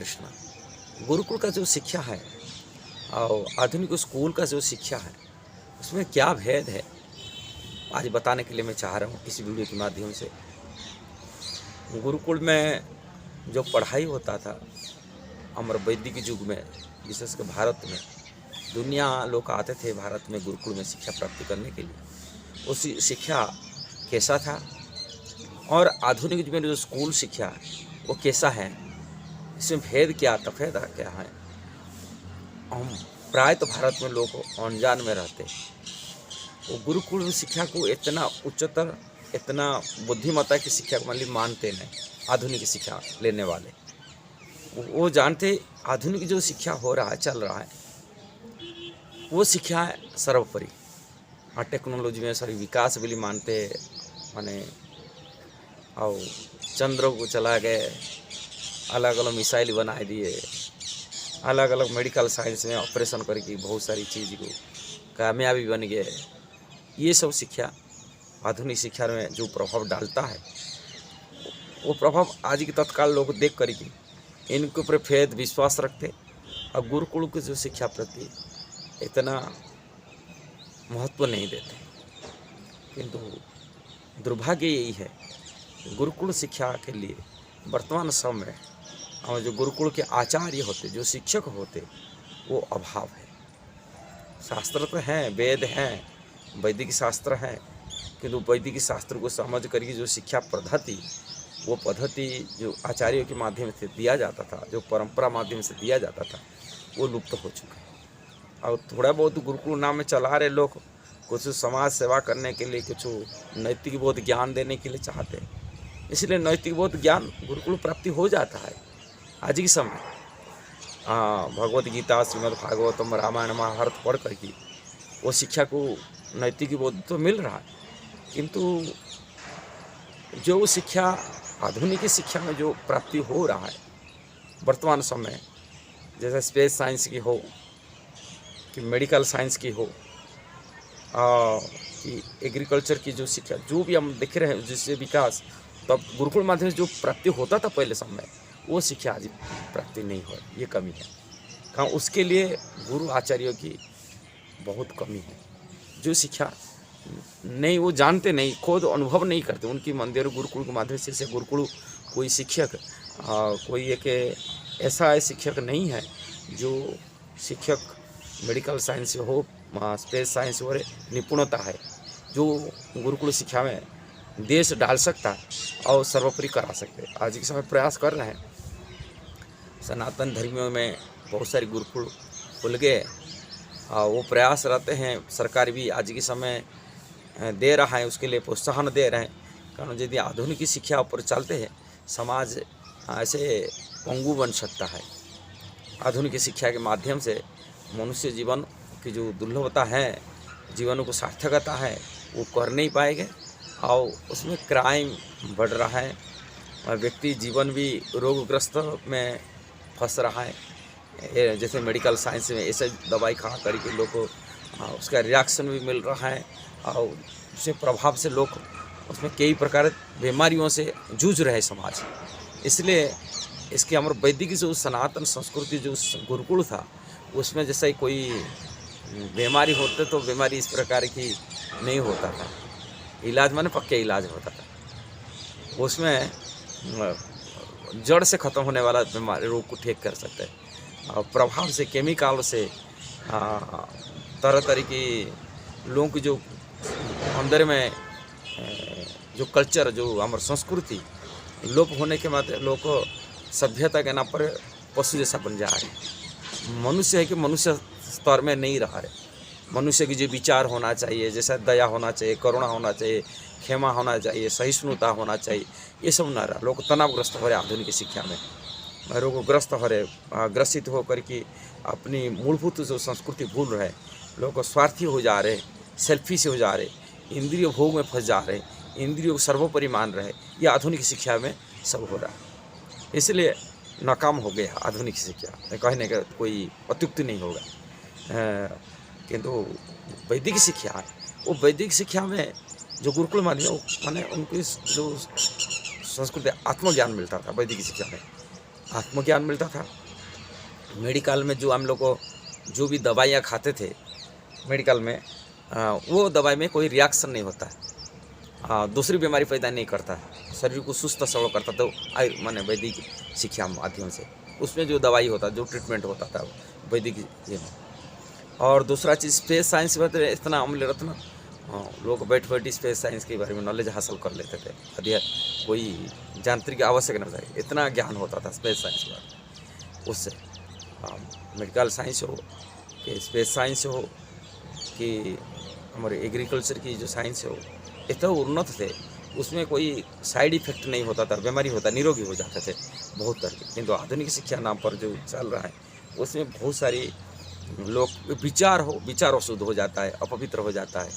कृष्ण। गुरुकुल का जो शिक्षा है और आधुनिक स्कूल का जो शिक्षा है उसमें क्या भेद है आज बताने के लिए मैं चाह रहा हूँ इस वीडियो के माध्यम से। गुरुकुल में जो पढ़ाई होता था हमारे वैदिक युग में, विशेषकर भारत में, दुनिया लोग आते थे भारत में गुरुकुल में शिक्षा प्राप्त करने के लिए। उस शिक्षा कैसा था और आधुनिक युग में जो स्कूल शिक्षा वो कैसा है, इसमें भेद क्या तफेद क्या है, हम प्राय तो भारत में लोग अनजान में रहते। वो गुरुकुल शिक्षा को इतना उच्चतर, इतना बुद्धिमत्ता की शिक्षा को मानते नहीं। आधुनिक शिक्षा लेने वाले वो जानते आधुनिक जो शिक्षा हो रहा है, चल रहा है, वो शिक्षा है सर्वोपरि। हाँ, टेक्नोलॉजी में सारी विकास भी मानते माने, और चंद्र को चला गए, अलग अलग मिसाइल बना दिए, अलग अलग मेडिकल साइंस में ऑपरेशन करके बहुत सारी चीज़ को कामयाबी बन गए। ये सब शिक्षा आधुनिक शिक्षा में जो प्रभाव डालता है वो प्रभाव आज के तत्काल लोग देख करके इनके ऊपर फेद विश्वास रखते और गुरुकुल की जो शिक्षा प्रति इतना महत्व नहीं देते। किंतु दुर्भाग्य यही है, गुरुकुल शिक्षा के लिए वर्तमान समय में और जो गुरुकुल के आचार्य होते, जो शिक्षक होते, वो अभाव है। शास्त्र तो हैं, वेद हैं, वैदिक शास्त्र हैं, किंतु वैदिक शास्त्र को समझ करके जो शिक्षा पद्धति, वो पद्धति जो आचार्यों के माध्यम से दिया जाता था, जो परंपरा माध्यम से दिया जाता था, वो लुप्त हो चुका है। और थोड़ा बहुत गुरुकुल नाम में चला रहे लोग, कुछ समाज सेवा करने के लिए, कुछ नैतिक बोध ज्ञान देने के लिए चाहते हैं, इसलिए नैतिक बोध ज्ञान गुरुकुल प्राप्ति हो जाता है आज के समय। भगवत गीता, श्रीमद् भागवतम, रामायण, महाभारत पढ़ करके वो शिक्षा को नैतिक बोध तो मिल रहा है, किंतु जो शिक्षा आधुनिक शिक्षा में जो प्राप्ति हो रहा है वर्तमान समय, जैसे स्पेस साइंस की हो कि मेडिकल साइंस की हो कि एग्रीकल्चर की जो शिक्षा, जो भी हम देख रहे हैं जिससे विकास, तब गुरुकुल माध्यम से जो प्राप्ति होता था पहले समय, वो शिक्षा आज प्राप्ति नहीं हो, ये कमी है। कहाँ उसके लिए गुरु आचार्यों की बहुत कमी है। जो शिक्षा नहीं, वो जानते नहीं, खुद अनुभव नहीं करते। उनकी मंदिर गुरुकुल के माध्यम से गुरुकुल कोई शिक्षक कोई एक ऐसा शिक्षक नहीं है जो शिक्षक मेडिकल साइंस हो, स्पेस साइंस हो निपुणता है, जो गुरुकुल शिक्षा में देश डाल सकता है और सर्वोपरि करा सकते। आज के समय प्रयास कर रहे हैं। सनातन धर्मियों में बहुत सारे गुरुकुल खुल गए, वो प्रयास रहते हैं। सरकार भी आज के समय दे रहा है, उसके लिए प्रोत्साहन दे रहे हैं। कारण यदि आधुनिक शिक्षा ऊपर चलते हैं, समाज ऐसे पंगु बन सकता है। आधुनिक शिक्षा के माध्यम से मनुष्य जीवन की जो दुर्लभता है, जीवन को सार्थकता है, वो कर नहीं पाएंगे और उसमें क्राइम बढ़ रहा है और व्यक्ति जीवन भी रोगग्रस्त में फंस रहा है। जैसे मेडिकल साइंस में ऐसे दवाई खा करके लोग को उसका रिएक्शन भी मिल रहा है और उसके प्रभाव से लोग उसमें कई प्रकार बीमारियों से जूझ रहे समाज। इसलिए इसके हमारे वैदिक जो सनातन संस्कृति जो गुरुकुल था, उसमें जैसे कोई बीमारी होते तो बीमारी इस प्रकार की नहीं होता था। इलाज माने पक्के इलाज होता था, उसमें जड़ से ख़त्म होने वाला बीमारी रोग को ठीक कर सकते हैं। और प्रभाव से, केमिकल से, तरह तरह की लोगों की जो अंदर में जो कल्चर, जो हमारी संस्कृति लोप होने के बाद लोग को सभ्यता के नाम पर पशु जैसा बन जा रहे। मनुष्य है कि मनुष्य स्तर में नहीं रहा है। मनुष्य की जो विचार होना चाहिए, जैसा दया होना चाहिए, करुणा होना चाहिए, क्षमा होना चाहिए, सहिष्णुता होना चाहिए, ये सब न रहा। लोग तनावग्रस्त हो रहे आधुनिक शिक्षा में, रोगग्रस्त हो रहे, ग्रसित होकर के अपनी मूलभूत जो संस्कृति भूल रहे, लोग स्वार्थी हो जा रहे, सेल्फी से हो जा रहे, इंद्रिय भोग में फंस जा रहे, इंद्रियों को सर्वोपरि मान रहे। ये आधुनिक शिक्षा में सब हो रहा है। इसलिए नाकाम हो गया आधुनिक शिक्षा, कहने का कोई अत्युक्ति नहीं होगा। किंतु वैदिक शिक्षा है, वो वैदिक शिक्षा में जो गुरुकुल माने उनकी जो संस्कृति आत्मज्ञान मिलता था वैदिक शिक्षा में। आत्मज्ञान मिलता था। मेडिकल में जो हम लोग को जो भी दवाइयाँ खाते थे मेडिकल में, वो दवाई में कोई रिएक्शन नहीं होता है, दूसरी बीमारी पैदा नहीं करता है, शरीर को सुस्त सबल करता। तो माने वैदिक शिक्षा माध्यम से उसमें जो दवाई होता, जो ट्रीटमेंट होता था वैदिक ये में। और दूसरा चीज़ स्पेस साइंस में तो इतना अमूल्य रत्न, लोग बैठ स्पेस साइंस के बारे में नॉलेज हासिल कर लेते थे। अभी कोई यांत्रिक आवश्यक न जाए, इतना ज्ञान होता था स्पेस साइंस के बारे में। उससे मेडिकल साइंस हो कि स्पेस साइंस हो कि हमारे एग्रीकल्चर की जो साइंस हो, इतना उन्नत थे। उसमें कोई साइड इफेक्ट नहीं होता था, बीमारी होता, निरोगी हो जाते थे बहुत तरह के। किंतु आधुनिक शिक्षा नाम पर जो चल रहा है उसमें बहुत सारी लोग विचार अशुद्ध हो जाता है, अपवित्र हो जाता है,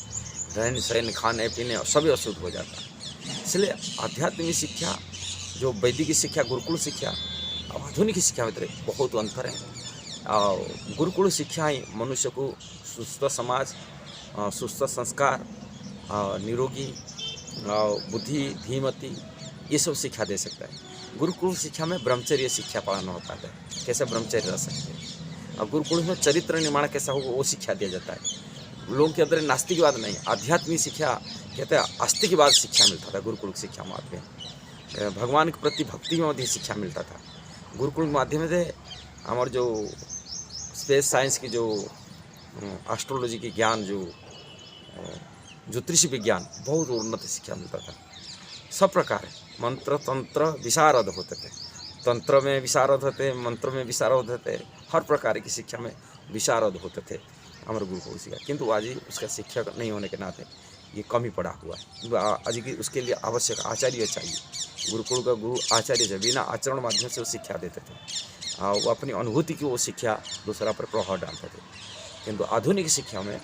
रहन सहन खाने पीने सभी अशुद्ध हो जाता है। इसलिए आध्यात्मिक शिक्षा जो वैदिक शिक्षा, गुरुकुल शिक्षा और आधुनिक शिक्षा में बहुत अंतर है। और गुरुकुल शिक्षा ही मनुष्य को सुस्थ समाज, सुस्थ संस्कार, निरोगी बुद्धि, धीमती, ये सब शिक्षा दे सकता है। गुरुकुल शिक्षा में ब्रह्मचर्य शिक्षा पढ़ाना होता है, कैसे ब्रह्मचर्य रह सकते हैं। और गुरुकुल में चरित्र निर्माण कैसा होगा वो शिक्षा दिया जाता है। लोगों के अंदर नास्तिकवाद नहीं, आध्यात्मिक शिक्षा कहते हैं, आस्तिकवाद शिक्षा मिलता था गुरुकुल शिक्षा माध्यम। भगवान के प्रति भक्ति में शिक्षा मिलता था गुरुकुल के माध्यम से। हमारे जो स्पेस साइंस की जो एस्ट्रोलॉजी के ज्ञान, जो ज्योतिष विज्ञान, बहुत उन्नत शिक्षा मिलता था। सब प्रकार मंत्र तंत्र विशारद होते थे, तंत्र में विशारद होते, मंत्र में विशारद होते, हर प्रकार की शिक्षा में विशारद होते थे हमारे गुरुकुल शिक्षा। किंतु आज उसका शिक्षक नहीं होने के नाते ये कमी पड़ा हुआ है। आज की उसके लिए आवश्यक आचार्य चाहिए। गुरुकुल का गुरु आचार्य से बिना आचरण माध्यम से वो शिक्षा देते थे, वो अपनी अनुभूति की वो शिक्षा दूसरा पर प्रभाव डालते थे। किंतु आधुनिक शिक्षा में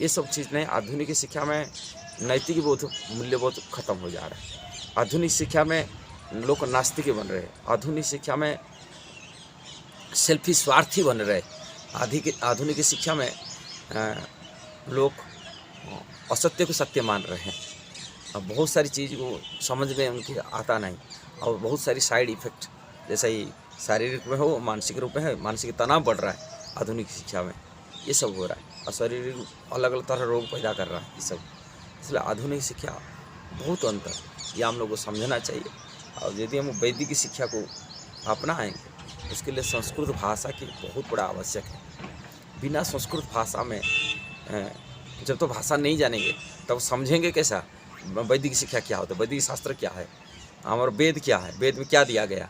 ये सब चीज़ नहीं। आधुनिक शिक्षा में नैतिक बोध, मूल्यबोध खत्म हो जा रहा है। आधुनिक शिक्षा में लोग नास्तिक बन रहे हैं। आधुनिक शिक्षा में सेल्फी स्वार्थी बन रहे। आधुनिक शिक्षा में लोग असत्य को सत्य मान रहे हैं। अब बहुत सारी चीज़ को समझ में उनके आता नहीं, और बहुत सारी साइड इफ़ेक्ट, जैसे ही शारीरिक में हो, मानसिक रूप में है, मानसिक तनाव बढ़ रहा है आधुनिक शिक्षा में, ये सब हो रहा है। और शारीरिक अलग अलग तरह रोग पैदा कर रहा है ये सब। इसलिए आधुनिक शिक्षा बहुत अंतर, ये हम लोग को समझना चाहिए। और यदि हम वैदिक शिक्षा को अपनाएंगे, उसके लिए संस्कृत भाषा की बहुत बड़ा आवश्यक है। बिना संस्कृत भाषा में जब तो भाषा नहीं जानेंगे तब समझेंगे कैसा वैदिक शिक्षा क्या होता है, वैदिक शास्त्र क्या है, हमारा वेद क्या है, वेद में क्या दिया गया,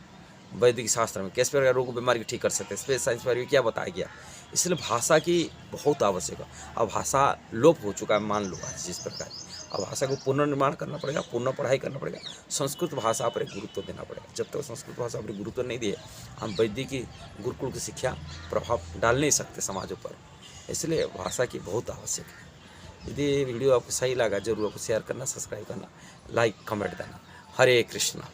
वैदिक शास्त्र में किस प्रकार रोग बीमारी ठीक कर सकते हैं, स्पेस साइंस पर भी क्या बताया गया। इसलिए भाषा की बहुत आवश्यक है। अब भाषा लोप हो चुका है, मान लो आज जिस प्रकार। अब भाषा को पुनर्निर्माण करना पड़ेगा, पुनः पढ़ाई करना पड़ेगा, संस्कृत भाषा पर गुरुत्व देना पड़ेगा। जब तक संस्कृत भाषा पर गुरुत्व नहीं दिए, हम वैदिक गुरुकुल की शिक्षा प्रभाव डाल नहीं सकते समाजों पर। इसलिए भाषा की बहुत आवश्यक है। यदि वीडियो आपको सही लगा, जरूर आपको शेयर करना, सब्सक्राइब करना, लाइक कमेंट देना। हरे कृष्णा।